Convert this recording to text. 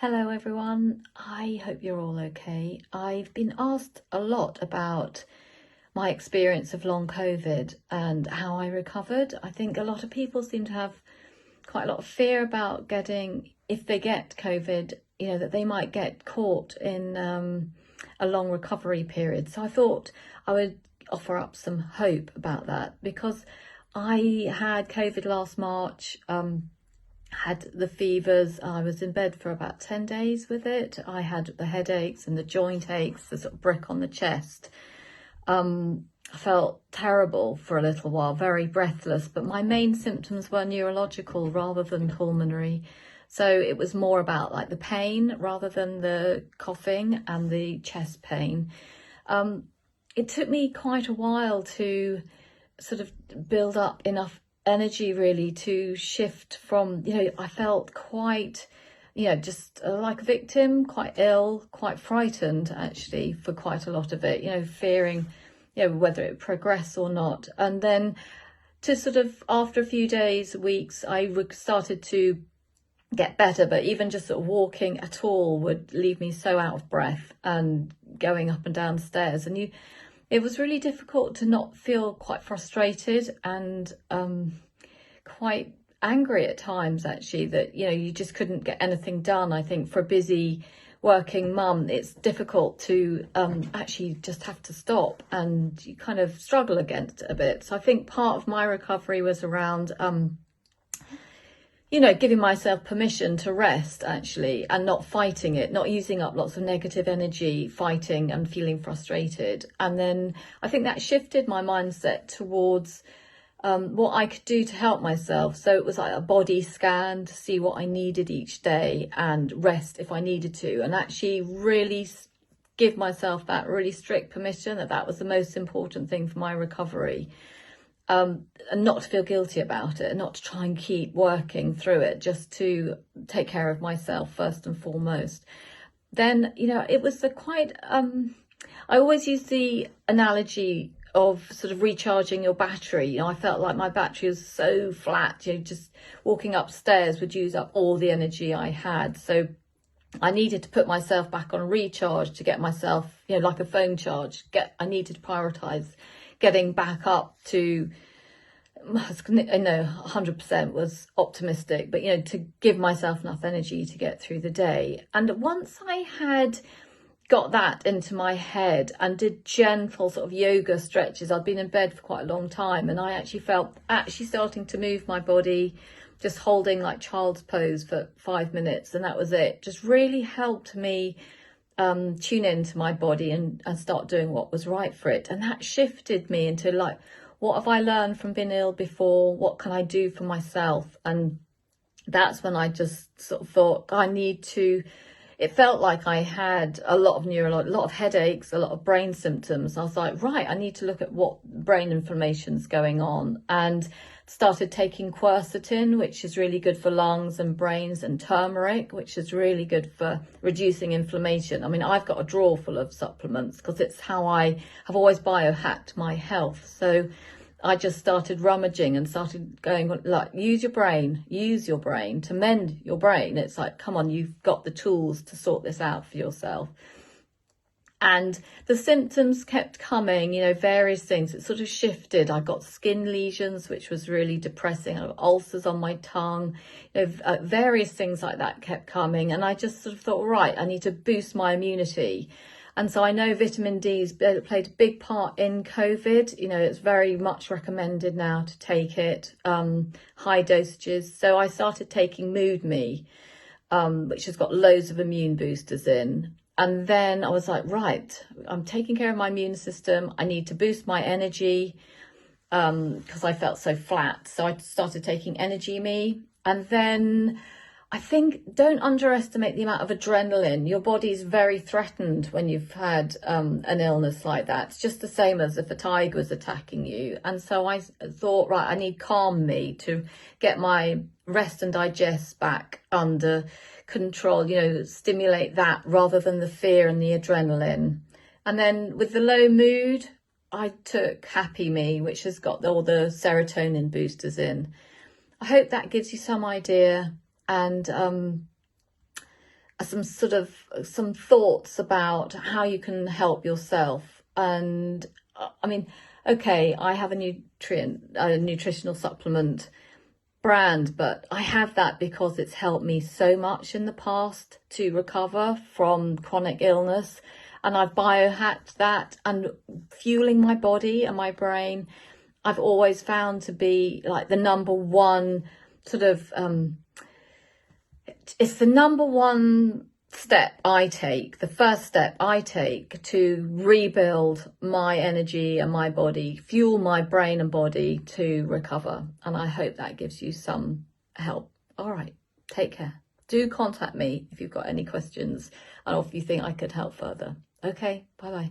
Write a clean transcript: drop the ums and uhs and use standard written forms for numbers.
Hello everyone, I hope you're all okay. I've been asked a lot about my experience of long COVID and how I recovered. I think a lot of people seem to have quite a lot of fear about getting, if they get COVID, that they might get caught in a long recovery period. So I thought I would offer up some hope about that because I had COVID last March. Had the fevers. I was in bed for about 10 days with it. I had the headaches and the joint aches, the sort of brick on the chest. I felt terrible for a little while, very breathless, but my main symptoms were neurological rather than pulmonary. So it was more about like the pain rather than the coughing and the chest pain. It took me quite a while to sort of build up enough energy really to shift from, I felt quite, just like a victim, quite ill, quite frightened actually for quite a lot of it, fearing, whether it progress or not. And then to sort of, after a few days, weeks, I started to get better, but even just sort of walking at all would leave me so out of breath and going up and down stairs. And it was really difficult to not feel quite frustrated and quite angry at times, actually, that, you just couldn't get anything done. I think for a busy working mum, it's difficult to actually just have to stop, and you kind of struggle against it a bit. So I think part of my recovery was around giving myself permission to rest actually, and not fighting it, not using up lots of negative energy, fighting and feeling frustrated. And then I think that shifted my mindset towards what I could do to help myself. So it was like a body scan to see what I needed each day and rest if I needed to, and actually really give myself that really strict permission that was the most important thing for my recovery. And not to feel guilty about it, and not to try and keep working through it, just to take care of myself first and foremost. Then, it was I always use the analogy of sort of recharging your battery. I felt like my battery was so flat, just walking upstairs would use up all the energy I had. So I needed to put myself back on recharge to get myself, like a phone charge. I needed to prioritize getting back up to, 100% was optimistic, but, to give myself enough energy to get through the day. And once I had got that into my head and did gentle sort of yoga stretches, I'd been in bed for quite a long time, and I actually felt starting to move my body, just holding like child's pose for 5 minutes, and that was it. Just really helped me tune into my body and start doing what was right for it. And that shifted me into like, what have I learned from being ill before? What can I do for myself? And that's when I just sort of thought it felt like I had a lot of headaches, a lot of brain symptoms. I was like, right, I need to look at what brain inflammation's going on, and started taking quercetin, which is really good for lungs and brains, and turmeric, which is really good for reducing inflammation. I mean, I've got a drawer full of supplements because it's how I have always biohacked my health. So I just started rummaging and started going like, use your brain to mend your brain. It's like, come on, you've got the tools to sort this out for yourself. And the symptoms kept coming, various things. It sort of shifted. I got skin lesions, which was really depressing. I got ulcers on my tongue, various things like that kept coming. And I just sort of thought, right, I need to boost my immunity. And so I know vitamin D's played a big part in COVID. It's very much recommended now to take it, high dosages. So I started taking Mood Me, which has got loads of immune boosters in. And then I was like, right, I'm taking care of my immune system. I need to boost my energy because I felt so flat. So I started taking Energy Me. And then I think, don't underestimate the amount of adrenaline. Your body's very threatened when you've had an illness like that. It's just the same as if a tiger was attacking you. And so I thought, right, I need Calm Me to get my rest and digest back under control, stimulate that rather than the fear and the adrenaline. And then with the low mood, I took Happy Me, which has got all the serotonin boosters in. I hope that gives you some idea. And some thoughts about how you can help yourself. And I mean, okay, I have a nutritional supplement brand, but I have that because it's helped me so much in the past to recover from chronic illness, and I've biohacked that, and fueling my body and my brain I've always found to be like the number one sort of it's the number one step I take, the first step I take to rebuild my energy and my body, fuel my brain and body to recover. And I hope that gives you some help. All right, take care. Do contact me if you've got any questions and if you think I could help further. Okay, bye-bye.